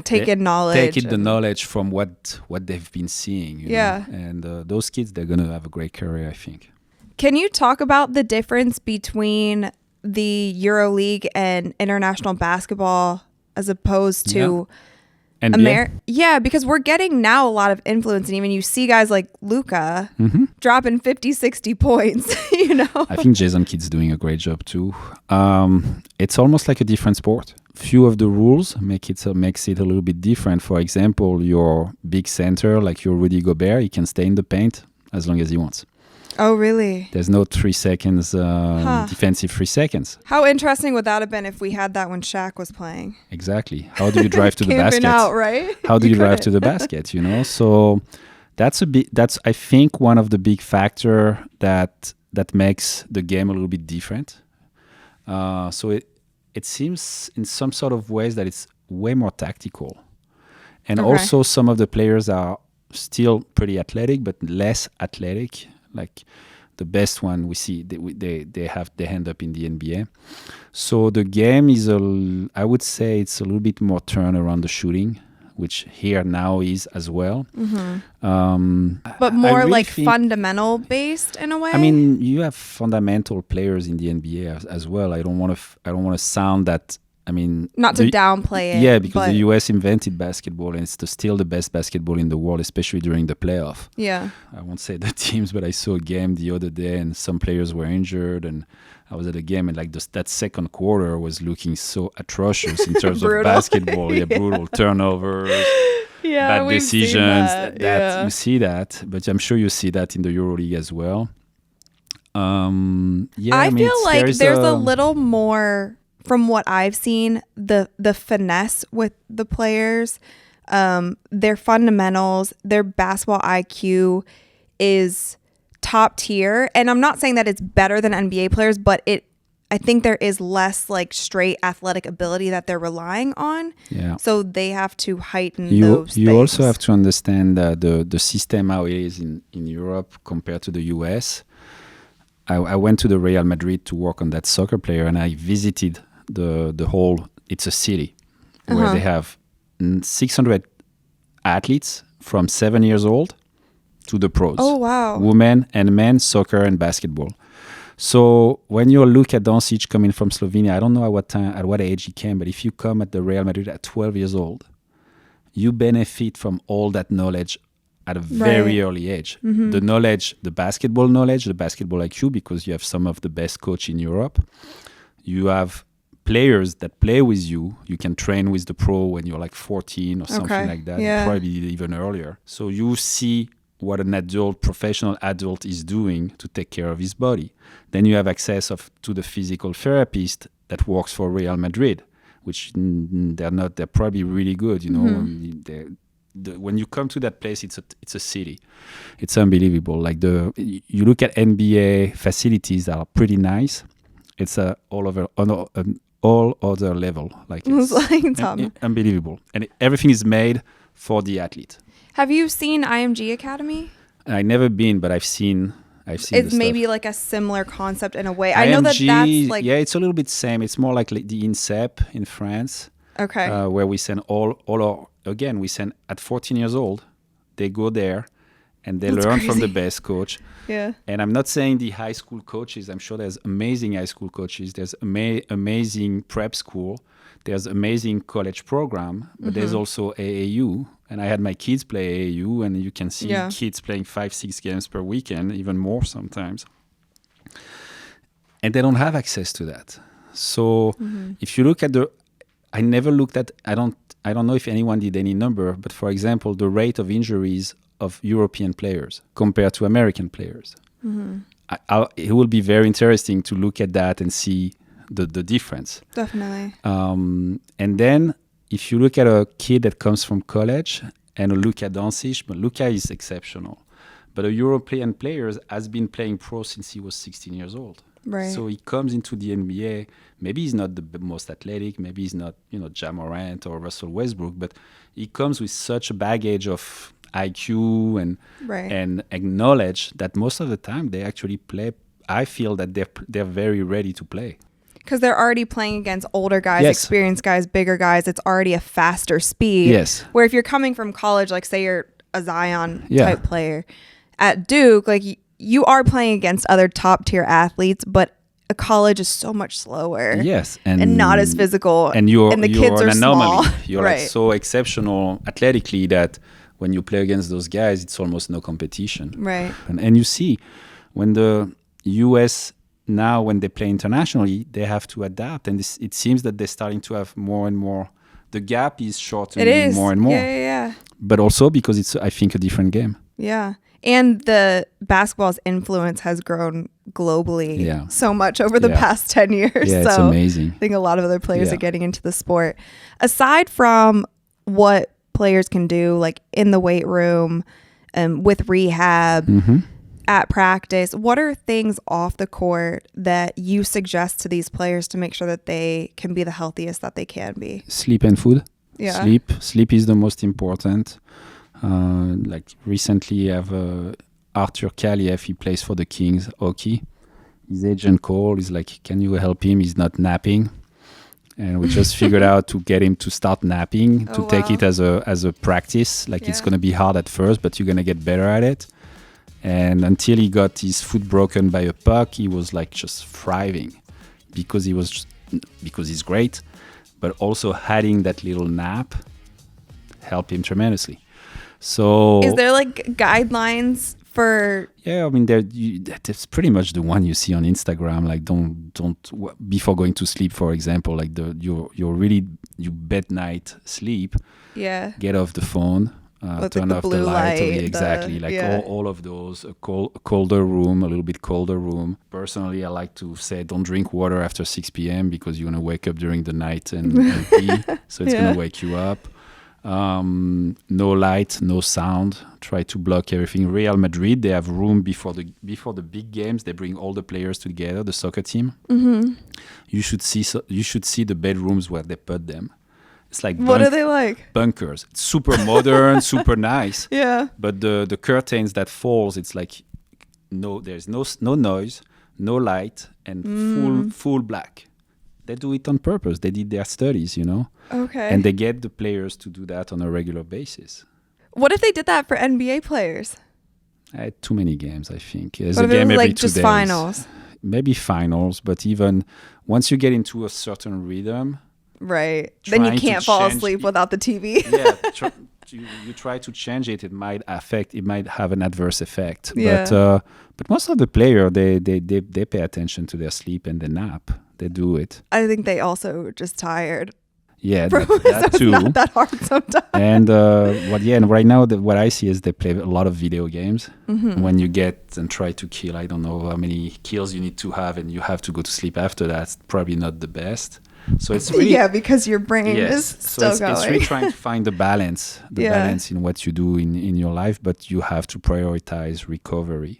take in knowledge. The knowledge from what they've been seeing. You know? And those kids, they're going to have a great career, I think. Can you talk about the difference between the EuroLeague and international basketball as opposed to NBA? Because we're getting now a lot of influence, and even you see guys like Luka dropping 50, 60 points, you know? I think Jason Kidd's doing a great job too. It's almost like a different sport. Few of the rules makes it a little bit different. For example, your big center, like your Rudy Gobert, he can stay in the paint as long as he wants. Oh, really? There's no 3 seconds, defensive 3 seconds. How interesting would that have been if we had that when Shaq was playing? Exactly. How do you drive to the Camping basket? out, right? How do you drive to the basket, you know? So that's I think one of the big factor that makes the game a little bit different. So it seems in some sort of ways that it's way more tactical. And also some of the players are still pretty athletic, but less athletic. Like the best one we see, they end up in the NBA. So the game is I would say it's a little bit more turn around the shooting, which here now is as well. But more really like think, fundamental based in a way. I mean, you have fundamental players in the NBA as well. I don't want to sound that. I mean, not to downplay it. Yeah, because the US invented basketball, and it's still the best basketball in the world, especially during the playoff. Yeah. I won't say the teams, but I saw a game the other day, and some players were injured, and I was at a game, and like that second quarter was looking so atrocious in terms of basketball. Yeah, brutal turnovers, bad decisions. That you see that, but I'm sure you see that in the EuroLeague as well. I feel like there's a little more. From what I've seen, the finesse with the players, their fundamentals, their basketball IQ is top tier. And I'm not saying that it's better than NBA players, but I think there is less like straight athletic ability that they're relying on. Yeah. So they have to heighten those You things. also have to understand the system how it is in Europe compared to the US. I went to the Real Madrid to work on that soccer player, and I visited the whole. It's a city where they have 600 athletes from 7 years old to the pros. Oh, wow. Women and men, soccer and basketball. So when you look at Doncic coming from Slovenia, I don't know at what age he came, but if you come at the Real Madrid at 12 years old, you benefit from all that knowledge at a very early age. The knowledge, the basketball IQ, because you have some of the best coach in Europe. You have players that play with you. You can train with the pro when you're like 14 or something like that, probably even earlier. So you see what an professional adult is doing to take care of his body. Then you have access to the physical therapist that works for Real Madrid, which they're probably really good, you know. When you come to that place, it's a city. It's unbelievable. Like you look at NBA facilities that are pretty nice. It's all other level. Like it's unbelievable, and everything is made for the athlete. Have you seen IMG Academy? I've never been, but I've seen. It's maybe like a similar concept in a way. I know that's like it's a little bit same. It's more like the INSEP in France. Okay. Where we send all our we send at 14 years old. They go there, and they learn from the best coach. Yeah. And I'm not saying the high school coaches. I'm sure there's amazing high school coaches. There's amazing prep school. There's amazing college program. But there's also AAU. And I had my kids play AAU, and you can see kids playing 5-6 games per weekend, even more sometimes. And they don't have access to that. So if you look at I never looked at, I don't know if anyone did any number, but for example, the rate of injuries of European players compared to American players. It will be very interesting to look at that and see the difference. Definitely. And then if you look at a kid that comes from college and look at Doncic, but Luka is exceptional. But a European player has been playing pro since he was 16 years old. Right. So he comes into the NBA. Maybe he's not the most athletic. Maybe he's not, Ja Morant or Russell Westbrook. But he comes with such a baggage of IQ and knowledge that most of the time they actually play. I feel that they're very ready to play. Because they're already playing against older guys, experienced guys, bigger guys. It's already a faster speed. Yes. Where if you're coming from college, like say you're a Zion type player at Duke, like you are playing against other top tier athletes, but a college is so much slower. Yes. And not as physical. And the kids are an anomaly. Small. You're like so exceptional athletically that when you play against those guys, it's almost no competition. Right. And you see when the US now, when they play internationally, they have to adapt. And it seems that they're starting to have more and more. The gap is shortening more and more. Yeah. But also because it's, I think, a different game. Yeah. And the basketball's influence has grown globally so much over the past 10 years. Yeah, so it's amazing. I think a lot of other players are getting into the sport. Aside from what players can do, like in the weight room, with rehab, at practice, what are things off the court that you suggest to these players to make sure that they can be the healthiest that they can be? Sleep and food. Yeah. Sleep is the most important. Like recently I have Arthur Kaliev, he plays for the Kings hockey. His agent called, he's like, can you help him? He's not napping. And we just figured out to get him to start napping, to take it as a practice. Like it's going to be hard at first, but you're going to get better at it. And until he got his foot broken by a puck, he was like just thriving because he's great, but also having that little nap helped him tremendously. So is there like guidelines for? Yeah, I mean, that's pretty much the one you see on Instagram. Like don't before going to sleep, for example, like your bed night sleep. Yeah. Get off the phone. Turn off the light. Exactly. All of those. A colder room, a little bit colder room. Personally, I like to say don't drink water after 6 p.m. because you're going to wake up during the night and pee. So it's going to wake you up. No light, no sound. Try to block everything. Real Madrid, they have room before the big games. They bring all the players together, the soccer team. You should see the bedrooms where they put them. It's like what are they like? Bunkers. It's super modern, super nice. Yeah. But the curtains that falls, it's like there's no noise, no light, and full black. They do it on purpose. They did their studies, Okay. and they get the players to do that on a regular basis. What if they did that for NBA players? I had too many games, I think. There's What a if it game was every like 2 just days. finals? Maybe finals, but even once you get into a certain rhythm, Right. Then you trying to can't fall change asleep it- without the TV. you try to change it, it might have an adverse effect. Yeah. But most of the players, they pay attention to their sleep and they nap. They do it. I think they also were just tired. Yeah, So that it's too. not that hard sometimes. And and right now what I see is they play a lot of video games. Mm-hmm. When you get and try to kill, I don't know how many kills you need to have, and you have to go to sleep after that. It's probably not the best. So it's really because your brain is still it's going. really trying to find the balance in what you do in your life, but you have to prioritize recovery.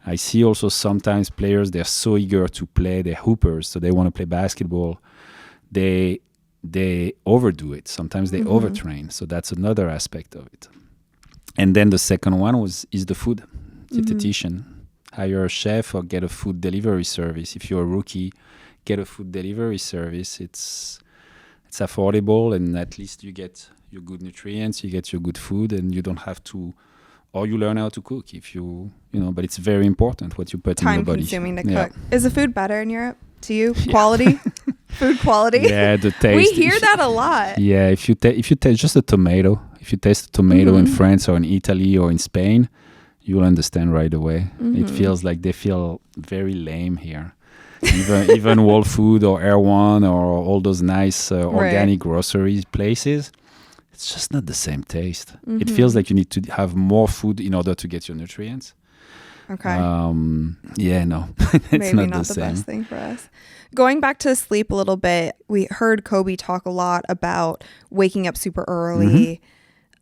I see also sometimes players, they're so eager to play, they're hoopers, so they want to play basketball. They overdo it. Sometimes they overtrain. So that's another aspect of it. And then the second one is the food. Dietitian. Hire a chef or get a food delivery service. If you're a rookie, get a food delivery service. It's affordable, and at least you get your good nutrients, you get your good food, and you don't have to, or you learn how to cook if but it's very important what you put in your body. Time consuming to cook. Is the food better in Europe to you? Quality? Food quality? Yeah, the taste. We hear that a lot. Yeah, if you taste just a tomato, if you taste a tomato in France or in Italy or in Spain, you'll understand right away. It feels like they feel very lame here. Even Whole Food or Air One or all those nice organic grocery places, it's just not the same taste. It feels like you need to have more food in order to get your nutrients. Okay. No, it's Maybe not the same. best thing for us. Going back to sleep a little bit, we heard Kobe talk a lot about waking up super early,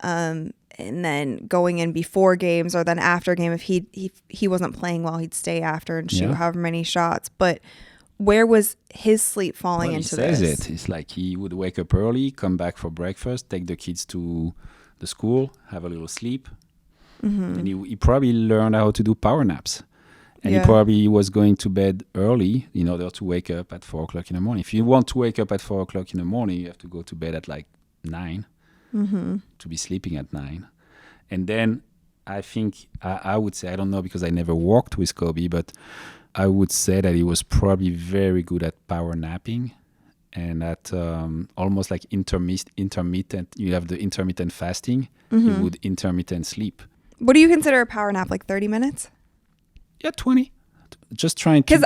and then going in before games or then after game. If he wasn't playing well, he'd stay after and shoot however many shots. But where was his sleep falling into this? He says it. It's like he would wake up early, come back for breakfast, take the kids to the school, have a little sleep. And he probably learned how to do power naps. And he probably was going to bed early in order to wake up at 4 o'clock in the morning. If you want to wake up at 4 o'clock in the morning, you have to go to bed at like 9 to be sleeping at 9. And then I think I would say, I don't know because I never worked with Kobe, but I would say that he was probably very good at power napping and at almost like intermittent. You have the intermittent fasting. He would intermittent sleep. What do you consider a power nap? Like 30 minutes? Yeah, 20. Just trying to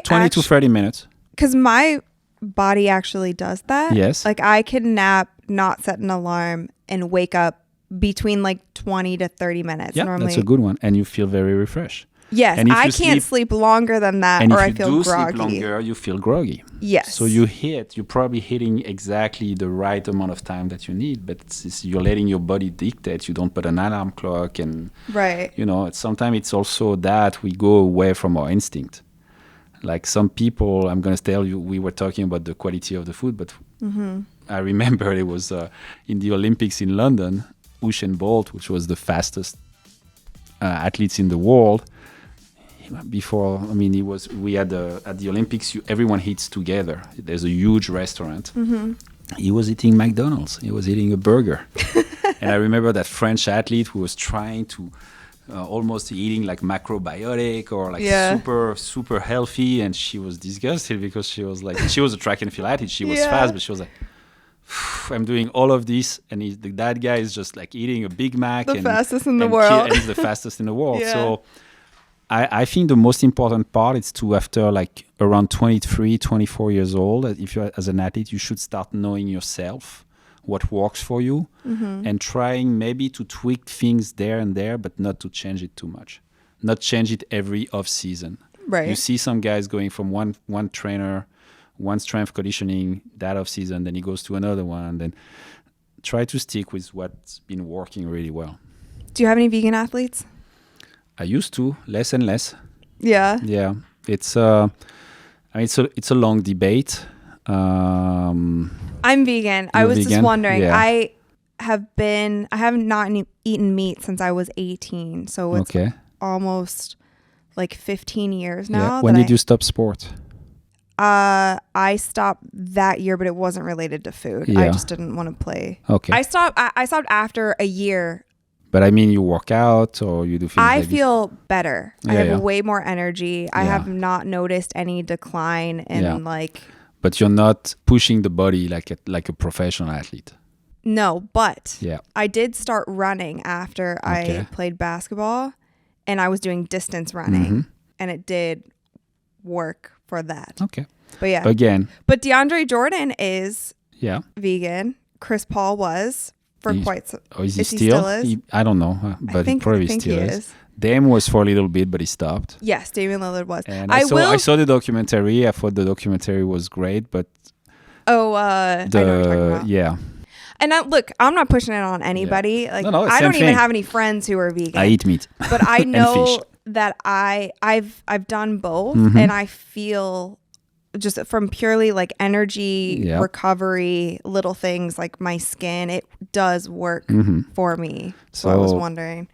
20 to 30 minutes. Because my body actually does that. Yes. Like I can nap, not set an alarm, and wake up between like 20 to 30 minutes. Yeah, normally. that's a good one. And you feel very refreshed. Yes, and if I you can't sleep longer than that, or I feel if you do groggy. sleep longer, you feel groggy. Yes. So you're probably hitting exactly the right amount of time that you need, but you're letting your body dictate. You don't put an alarm clock, and right. Sometimes it's also that we go away from our instinct. Like some people, I'm going to tell you, we were talking about the quality of the food, but I remember it was in the Olympics in London, Usain Bolt, which was the fastest athletes in the world. Before, we had at the Olympics, everyone eats together. There's a huge restaurant. He was eating McDonald's. He was eating a burger. And I remember that French athlete who was trying to almost eating like macrobiotic or like super, super healthy. And she was disgusted because she was a track and field athlete. She was fast, but she was like, I'm doing all of this. And that guy is just like eating a Big Mac. The fastest in the world. And he's the fastest in the world. So I think the most important part is to, after like around 23, 24 years old, if you're as an athlete, you should start knowing yourself, what works for you, and trying maybe to tweak things there and there, but not to change it too much. Not change it every off season. Right. You see some guys going from one trainer, one strength conditioning that off season, then he goes to another one, then try to stick with what's been working really well. Do you have any vegan athletes? I used to, less and less. Yeah. Yeah, it's a long debate. I'm vegan. I was just wondering. Yeah. I have not eaten meat since I was 18, so it's almost like 15 years now. Yeah. When did you stop sport? I stopped that year, but it wasn't related to food. I just didn't want to play. Okay. I stopped after a year. But I mean, you work out or you do things I like feel better. Yeah, I have yeah. way more energy. I Yeah. have not noticed any decline in like. But you're not pushing the body like a professional athlete. No, but Yeah. I did start running after I played basketball, and I was doing distance running, and it did work for that. Okay. But yeah. Again. But DeAndre Jordan is Yeah. vegan. Chris Paul was for quite some. Oh, is he Is he still? still is? I don't know, but he probably I think still he is. is. Dame was for a little bit, but he stopped. Yes, Damian Lillard was. And I saw the documentary. I thought the documentary was great, but I know what you're talking about. yeah. And look, I'm not pushing it on anybody. Like No, I same don't even thing. have any friends who are vegan. I eat meat. But I and know fish. that I've done both, and I feel just from purely like energy recovery, little things like my skin, it does work for me. So I was wondering.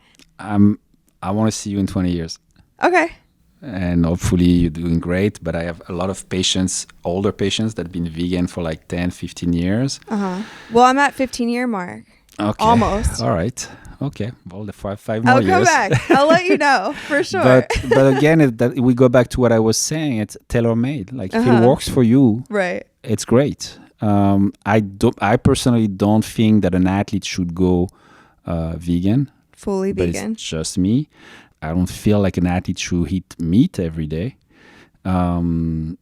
I want to see you in 20 years. Okay. And hopefully you're doing great. But I have a lot of patients, older patients that have been vegan for like 10, 15 years. Well, I'm at 15-year mark. Okay. Almost. All right. Okay. Well, the five more I'll years. come back. I'll let you know for sure. But again, we go back to what I was saying. It's tailor-made. Like if it works for you, right, it's great. I personally don't think that an athlete should go vegan. Fully but vegan. It's just me. I don't feel like an athlete should eat meat every day. To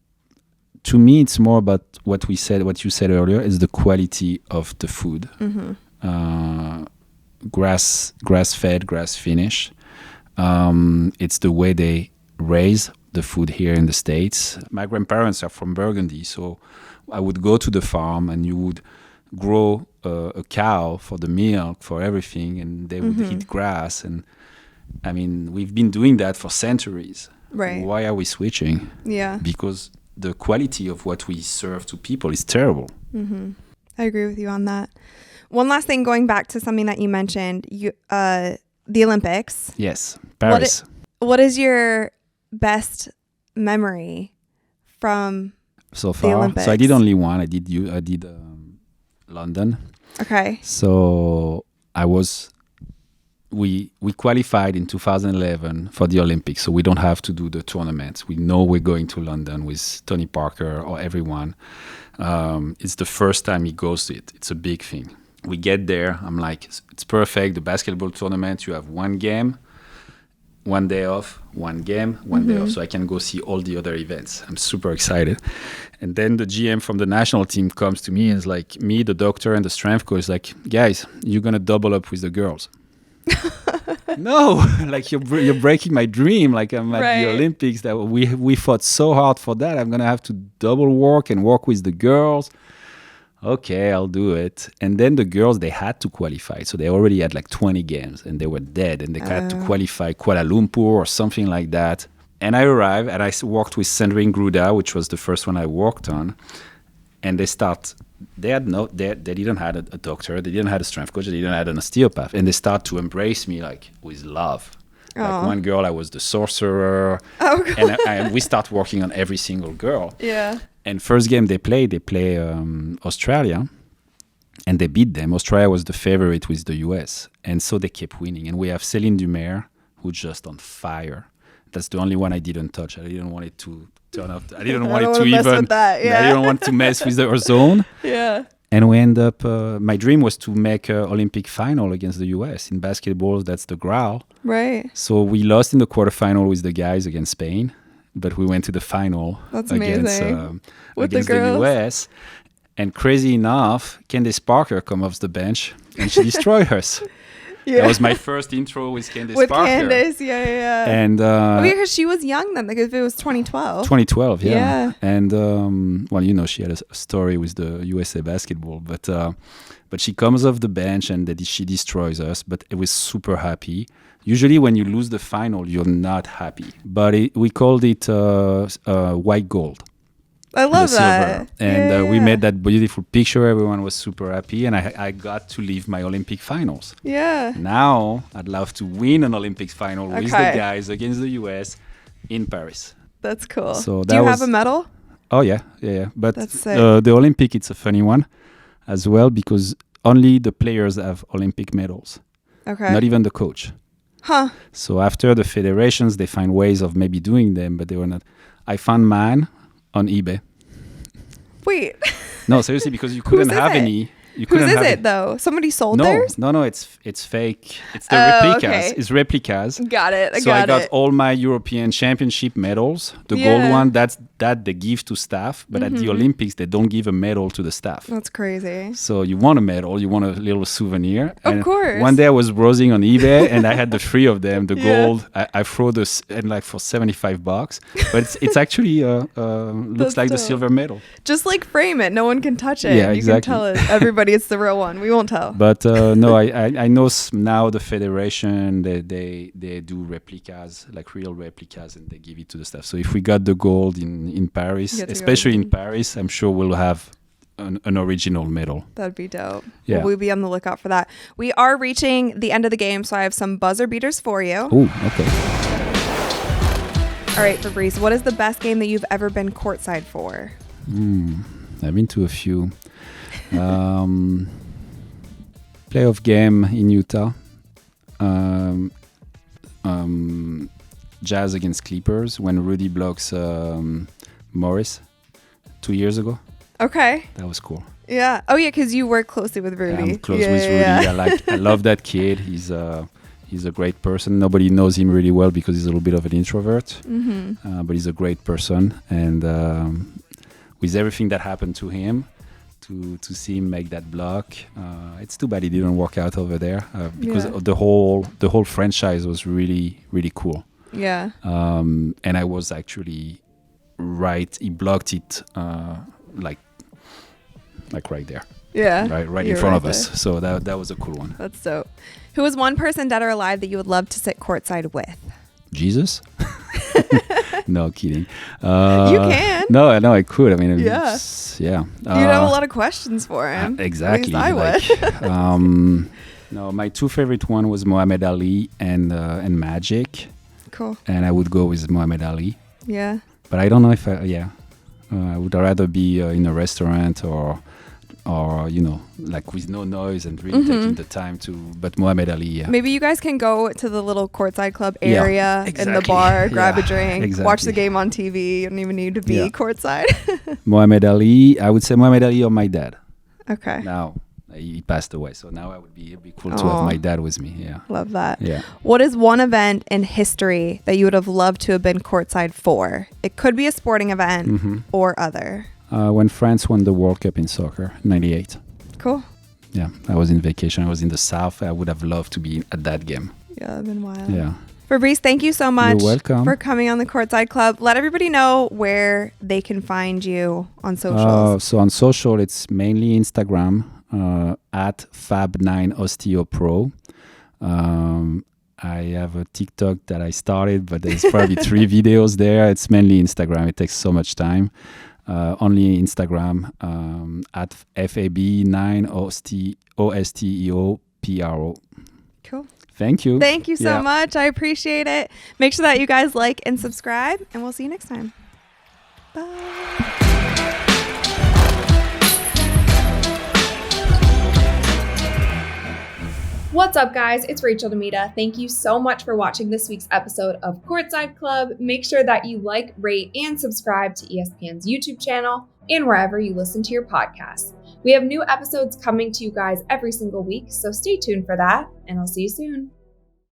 me, it's more about what you said earlier, is the quality of the food. Grass-fed, grass-finished. It's the way they raise the food here in the States. My grandparents are from Burgundy, so I would go to the farm and you would grow a cow for the milk, for everything, and they would eat grass. And I mean, we've been doing that for centuries. Right. Why are we switching? Yeah. Because the quality of what we serve to people is terrible. I agree with you on that. One last thing, going back to something that you mentioned, the Olympics. Yes, Paris. What is your best memory from so the far? Olympics? So I did only one. I did London. Okay. So we qualified in 2011 for the Olympics, so we don't have to do the tournaments. We know we're going to London with Tony Parker or everyone. It's the first time he goes to it. It's a big thing. We get there. I'm like, it's perfect. The basketball tournament, you have one game, one day off, one game, one day off. So I can go see all the other events. I'm super excited. And then the GM from the national team comes to me and is like, me, the doctor, and the strength coach is like, guys, you're going to double up with the girls. No, like you're breaking my dream. Like I'm at the Olympics, that we fought so hard for that. I'm going to have to double work and work with the girls. Okay, I'll do it. And then the girls, they had to qualify. So they already had like 20 games and they were dead. And they had to qualify Kuala Lumpur or something like that. And I arrived and I worked with Sandrine Gruda, which was the first one I worked on. And they didn't have a doctor. They didn't have a strength coach. They didn't have an osteopath. And they start to embrace me like with love. Like one girl, I was the sorcerer. And we start working on every single girl. Yeah. And first game they play Australia, and they beat them. Australia was the favorite with the US, and so they kept winning. And we have Céline Dumer, who's just on fire. That's the only one I didn't touch. I didn't want it to turn out. I didn't want it to even. With that, yeah. I didn't want to mess with her zone. Yeah. And we end up. My dream was to make an Olympic final against the US in basketball. That's the Graal. Right. So we lost in the quarterfinal with the guys against Spain. But we went to the final against the US. And crazy enough, Candace Parker come off the bench and she destroyed us. Yeah. That was my first intro with Candace Parker. With Candace, yeah. And because she was young then, like if it was 2012. 2012, yeah. And well, you know, she had a story with the USA basketball, but she comes off the bench and she destroys us. But it was super happy. Usually when you lose the final, you're not happy. But we called it white gold. I love that. And we made that beautiful picture. Everyone was super happy. And I got to live my Olympic finals. Yeah. Now I'd love to win an Olympic final with the guys against the US. in Paris. That's cool. So do you have a medal? Oh yeah. But That's sick. The Olympic, it's a funny one as well because only the players have Olympic medals. Okay. Not even the coach. Huh. So after the federations, they find ways of maybe doing them, but they were not. I found mine on eBay. Wait. No, seriously, because you couldn't have any. Whose is it though? Somebody sold theirs? No, it's fake. It's the replicas. Okay. It's replicas. Got it. So I got all my European Championship medals. The gold one, that they give to staff, but at the Olympics they don't give a medal to the staff. That's crazy. So you want a medal, you want a little souvenir. Of course. One day I was browsing on eBay and I had the 3 of them. The gold, I threw this and like for $75, but it's actually looks like the silver medal. Just like frame it, no one can touch it. Yeah, you exactly. can tell everybody it's the real one. We won't tell. But no, I know now the federation they do replicas, like real replicas, and they give it to the staff. So if we got the gold in Paris, especially in Paris, I'm sure we'll have an original medal. That'd be dope. Yeah. Well, we'll be on the lookout for that. We are reaching the end of the game, so I have some buzzer beaters for you. Oh, okay. All right, Fabrice, what is the best game that you've ever been courtside for? I've been to a few. Playoff game in Utah. Jazz against Clippers when Rudy blocks Morris 2 years ago. Okay. That was cool. Yeah. Oh, yeah, because you work closely with Rudy. I'm close with Rudy. I love that kid. He's a great person. Nobody knows him really well because he's a little bit of an introvert. But he's a great person. And with everything that happened to him, to see him make that block, it's too bad he didn't work out over there because the whole franchise was really, really cool. Yeah. And I was actually right. He blocked it like right there. Yeah. Right in front of us. So that was a cool one. That's dope. Who is one person, dead or alive, that you would love to sit courtside with? Jesus? No, kidding. You can. No, I could. I mean, yeah. You'd have a lot of questions for him. Exactly. At least I would. No, my 2 favorite one was Muhammad Ali and Magic. Cool. And I would go with Muhammad Ali. Yeah. But I don't know if I would rather be in a restaurant or like with no noise and really taking the time to. But Muhammad Ali, yeah. Maybe you guys can go to the little Courtside Club area in the bar, grab a drink, watch the game on TV. You don't even need to be courtside. Muhammad Ali, I would say Muhammad Ali or my dad. Okay. Now he passed away, so now it'd be cool to have my dad with me. Yeah. Love that. Yeah. What is one event in history that you would have loved to have been courtside for? It could be a sporting event or other. When France won the World Cup in soccer, 98. Cool. Yeah, I was in vacation. I was in the South. I would have loved to be at that game. Yeah, that'd been wild. Yeah. Fabrice, thank you so much for coming on the Courtside Club. Let everybody know where they can find you on socials. So on social, it's mainly Instagram at Fab9OsteoPro. I have a TikTok that I started, but there's probably 3 videos there. It's mainly Instagram. It takes so much time. Only Instagram at FAB9OsteoPro. Cool. Thank you. Thank you so much. I appreciate it. Make sure that you guys like and subscribe, and we'll see you next time. Bye. What's up, guys? It's Rachel DeMita. Thank you so much for watching this week's episode of Courtside Club. Make sure that you like, rate, and subscribe to ESPN's YouTube channel and wherever you listen to your podcasts. We have new episodes coming to you guys every single week, so stay tuned for that, and I'll see you soon.